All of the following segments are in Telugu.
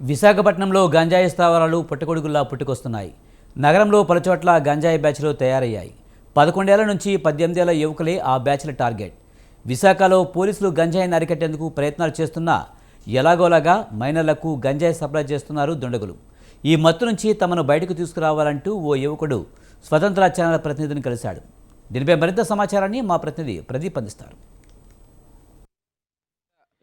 విశాఖపట్నంలో గంజాయి స్థావరాలు పుట్టగొడుగుల్లా పుట్టుకొస్తున్నాయి. నగరంలో పలుచోట్ల గంజాయి బ్యాచ్లు తయారయ్యాయి. 11 ఏళ్ల నుంచి 18 ఏళ్ల యువకులే ఆ బ్యాచ్ల టార్గెట్. విశాఖలో పోలీసులు గంజాయిని అరికట్టేందుకు ప్రయత్నాలు చేస్తున్నా ఎలాగోలాగా మైనర్లకు గంజాయి సప్లై చేస్తున్నారు దుండగులు. ఈ మత్తు నుంచి తమను బయటకు తీసుకురావాలంటూ ఓ యువకుడు స్వతంత్ర ఛానల్ ప్రతినిధిని కలిశాడు. దీనిపై మరింత సమాచారాన్ని మా ప్రతినిధి ప్రదీప్ అందిస్తారు.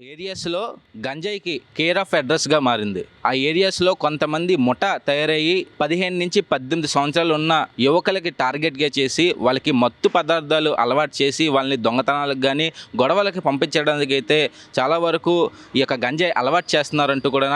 ఏరియాస్లో గంజాయికి కేర్ ఆఫ్ అడ్రస్గా మారింది. ఆ ఏరియాస్లో కొంతమంది ముఠా తయారయ్యి 15 నుంచి 18 సంవత్సరాలు ఉన్న యువకులకి టార్గెట్గా చేసి వాళ్ళకి మత్తు పదార్థాలు అలవాటు చేసి వాళ్ళని దొంగతనాలకు కానీ గొడవలకి పంపించడానికి అయితే చాలా వరకు ఈ యొక్క గంజాయి అలవాటు చేస్తున్నారంటూ కూడా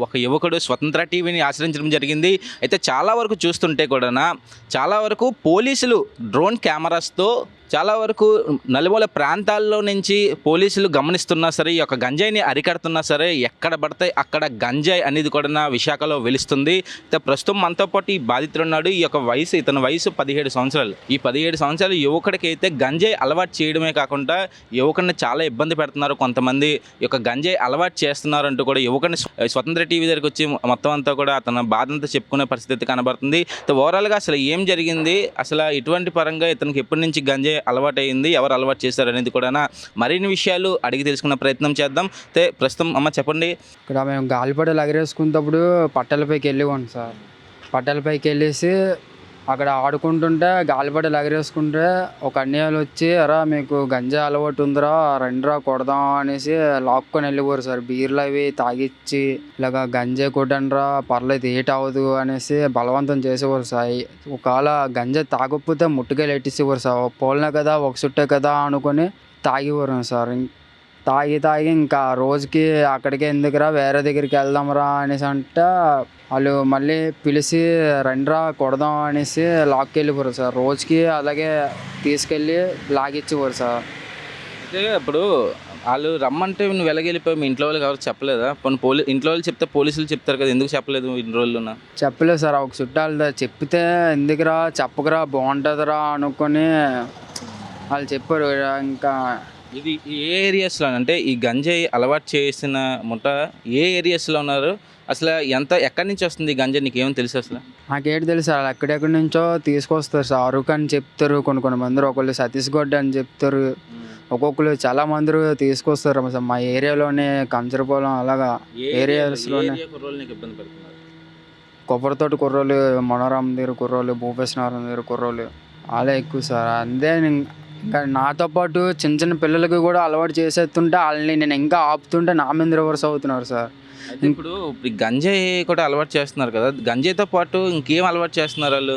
ఒక యువకుడు స్వతంత్ర టీవీని ఆశ్రయించడం జరిగింది. అయితే చాలా వరకు చూస్తుంటే కూడా చాలా వరకు పోలీసులు డ్రోన్ కెమెరాస్తో చాలా వరకు నలుమూల ప్రాంతాల్లో నుంచి పోలీసులు గమనిస్తున్నా సరే, ఈ యొక్క గంజాయిని అరికడుతున్నా సరే, ఎక్కడ పడితే అక్కడ గంజాయి అనేది కూడా విశాఖలో వెలుస్తుంది. అయితే ప్రస్తుతం మనతో పాటు ఈ బాధితుడు ఉన్నాడు. ఇతని వయసు 17 సంవత్సరాలు. ఈ 17 సంవత్సరాల యువకుడికి అయితే గంజాయి అలవాటు చేయడమే కాకుండా యువకుడిని చాలా ఇబ్బంది పెడుతున్నారు. కొంతమంది ఈ యొక్క గంజాయి అలవాటు చేస్తున్నారంటూ కూడా యువకుడిని స్వతంత్ర టీవీ దగ్గరికి వచ్చి మొత్తం అంతా కూడా అతని బాధంతా చెప్పుకునే పరిస్థితి కనబడుతుంది. ఓవరాల్గా అసలు ఏం జరిగింది, అసలు ఇటువంటి పరంగా ఇతనికి ఎప్పటి నుంచి గంజాయి అలవాటు అయింది, ఎవరు అలవాటు చేశారు అనేది కూడా మరిన్ని విషయాలు అడిగి తెలుసుకునే ప్రయత్నం చేద్దాం. అయితే ప్రస్తుతం అమ్మ చెప్పండి. ఇక్కడ మేము గాలిపటాలు ఎగరేసుకున్నప్పుడు పట్టాలపైకి వెళ్ళేవాడిని సార్. పట్టాలపైకి వెళ్ళేసి అక్కడ ఆడుకుంటుంటే గాలిపటాలు ఎగరేసుకుంటే ఒక అన్నయ్యలు వచ్చి అరా మీకు గంజా అలవాటు ఉందిరా రండిరా కొడదాం అనేసి లాక్కొని వెళ్ళిపోరు సార్. బీర్లు అవి తాగిచ్చి ఇలాగ గంజా కొట్టండిరా పర్లేదు ఏటి అవ్వదు అనేసి బలవంతం చేసేవారు సార్. ఒకవేళ గంజా తాగకపోతే ముట్టుకెళ్ళి ఎట్టేసేవారు సార్. పోలనే కదా ఒక చుట్టే కదా అనుకొని తాగేవారు సార్. తాగి ఇంకా రోజుకి అక్కడికే ఎందుకురా వేరే దగ్గరికి వెళ్దాంరా అనేసి అంటే వాళ్ళు మళ్ళీ పిలిచి రండిరా కొడదాం అనేసి లాక్కి వెళ్ళిపోరు సార్. రోజుకి అలాగే తీసుకెళ్ళి లాగిచ్చేవారు సార్. అయితే ఇప్పుడు వాళ్ళు రమ్మంటే నువ్వు వెళ్ళగెళ్ళిపోయి మీ ఇంట్లో వాళ్ళకి ఎవరు చెప్పలేదా? ఇంట్లో వాళ్ళు చెప్తే పోలీసులు చెప్తారు కదా, ఎందుకు చెప్పలేదు ఇన్ని రోజులున్నా? చెప్పలేదు సార్. ఒక చుట్టాలు చెప్తే ఎందుకురా చెప్పకురా బాగుంటుందిరా అనుకొని వాళ్ళు చెప్పారు. ఇంకా ఇది ఏ ఏరియాస్లో అంటే ఈ గంజాయి అలవాటు చేసిన ముఠ ఏ ఏరియాస్లో ఉన్నారు? అసలు ఎక్కడి నుంచి వస్తుంది ఈ గంజాయి, నీకేమో తెలుసు? అసలు నాకేంటి తెలుసు సార్, ఎక్కడెక్కడి నుంచో తీసుకొస్తారు సార్. అరకు అని చెప్తారు కొన్ని మంది, ఒకళ్ళు సతీష్గఢ్ అని చెప్తారు, ఒక్కొక్కరు చాలా మంది తీసుకొస్తారు సార్. మా ఏరియాలోనే కంచరపాలెం అలాగా ఏరియాస్లోనే కొబ్బరితోటి కుర్రోళ్ళు, మనోరామ్ దగ్గర కుర్రోళ్ళు, భూపేశ్వరం దగ్గర కుర్రోళ్ళు అలా ఎక్కువ సార్. అంతే ఇంకా నాతో పాటు చిన్న పిల్లలకి కూడా అలవాటు చేసేస్తుంటే వాళ్ళని నేను ఇంకా ఆపుతుంటే నా మీద రివర్స్ అవుతున్నారు సార్. ఇప్పుడు గంజాయి కూడా అలవాటు చేస్తున్నారు కదా, గంజాయితో పాటు ఇంకేం అలవాటు చేస్తున్నారు వాళ్ళు?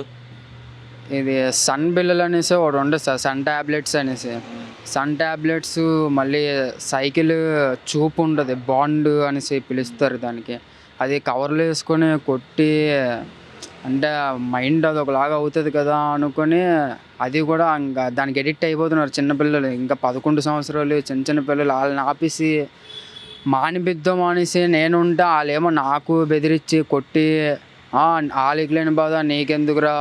ఇది సన్ బిల్లలు అనేసి ఒకటి ఉంటుంది సార్, సన్ ట్యాబ్లెట్స్ అనేసి. సన్ ట్యాబ్లెట్స్, మళ్ళీ సైకిల్ చూపు ఉంటుంది బాండ్ అనేసి పిలుస్తారు దానికి. అది కవర్లు వేసుకొని కొట్టి అంటే మైండ్ అది ఒకలాగా అవుతుంది కదా అనుకొని అది కూడా ఇంకా దానికి ఎడిక్ట్ అయిపోతున్నారు చిన్నపిల్లలు. ఇంకా 11 సంవత్సరాలు చిన్న పిల్లలు వాళ్ళని ఆపేసి మానిపిద్దాం అనేసి నేనుంటే వాళ్ళేమో నాకు బెదిరించి కొట్టి వాళ్ళకి లేని బాధ నీకెందుకురా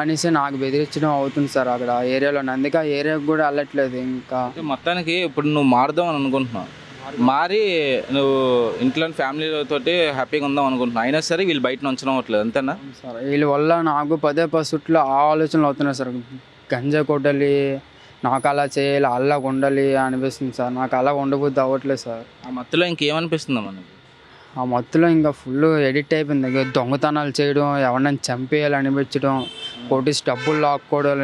అనేసి నాకు బెదిరించడం అవుతుంది సార్ అక్కడ ఏరియాలో. అందుకే ఆ ఏరియాకి కూడా వెళ్ళట్లేదు. ఇంకా మొత్తానికి ఇప్పుడు నువ్వు మారుదాం అని అనుకుంటున్నావు, మారి నువ్వు ఇంట్లో ఫ్యామిలీతోటి హ్యాపీగా ఉందాం అనుకుంటున్నావు, అయినా సరే వీళ్ళు బయట ఉంచడం అంతేనా సార్? వీళ్ళ వల్ల నాకు పదే పసుట్లో ఆలోచనలు అవుతున్నాయి సార్. గంజా కొట్టాలి, నాకు అలా చేయాలి, అలాగ ఉండాలి అనిపిస్తుంది సార్. నాకు అలా ఉండబుద్ధి అవ్వట్లేదు సార్. ఆ మత్తులో ఇంకేమనిపిస్తుందా మనకి? ఆ మత్తులో ఇంకా ఫుల్ ఎడిక్ట్ అయిపోయింది. దొంగతనాలు చేయడం, ఎవరినైనా చంపేయాలి అనిపించడం, కొట్టేసి డబ్బులు లాక్కోవడం,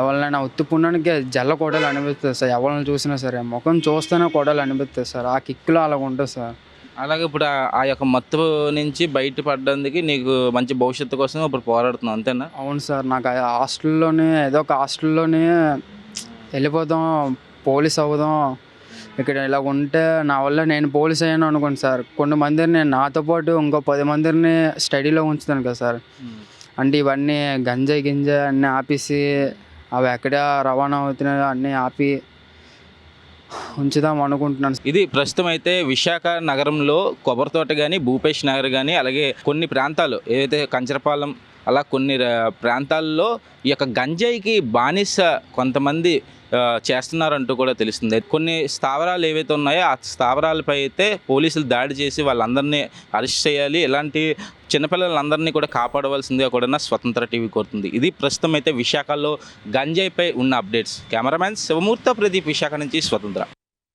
ఎవరినైనా ఉత్తి పుణ్యానికి జల్ల కొడాలి అనిపిస్తుంది సార్. ఎవరిని చూసినా సరే ముఖం చూస్తేనే కొడాలి అనిపిస్తుంది సార్. ఆ కిక్లో అలాగ ఉంటుంది సార్. అలాగే ఇప్పుడు ఆ యొక్క మత్తు నుంచి బయటపడడానికి నీకు మంచి భవిష్యత్తు కోసం ఇప్పుడు పోరాడుతున్నావు అంతేనా? అవును సార్. నాకు హాస్టల్లోనే ఏదో ఒక హాస్టల్లోనే వెళ్ళిపోదాం, పోలీస్ అవుదాం, ఇక్కడ ఇలా ఉంటే నా వల్ల నేను పోలీస్ అయ్యాను అనుకోండి సార్. కొంతమందిని నేను నాతో పాటు ఇంకో 10 మందిని స్టడీలో ఉంచుతాను కదా సార్. అంటే ఇవన్నీ గంజాయి అన్నీ ఆపేసి అవి ఎక్కడ రవాణా అవుతున్నాయో అన్నీ ఆపి ఉంచుదాం అనుకుంటున్నాను. ఇది ప్రస్తుతం అయితే విశాఖ నగరంలో కొబ్బరితోట కానీ, భూపేష్ నగర్ కానీ, అలాగే కొన్ని ప్రాంతాలు ఏదైతే కంచరపాలెం అలా కొన్ని ప్రాంతాల్లో ఈ యొక్క గంజాయికి బానిస కొంతమంది చేస్తున్నారంటూ కూడా తెలుస్తుంది. కొన్ని స్థావరాలు ఏవైతే ఉన్నాయో ఆ స్థావరాలపై అయితే పోలీసులు దాడి చేసి వాళ్ళందరినీ అరెస్ట్ చేయాలి, ఇలాంటి చిన్నపిల్లలందరినీ కూడా కాపాడవలసిందిగా కూడా స్వతంత్ర టీవీ కోరుతుంది. ఇది ప్రస్తుతం అయితే విశాఖలో గంజాయిపై ఉన్న అప్డేట్స్. కెమెరామ్యాన్ శివమూర్తి, ప్రదీప్, విశాఖ నుంచి స్వతంత్ర.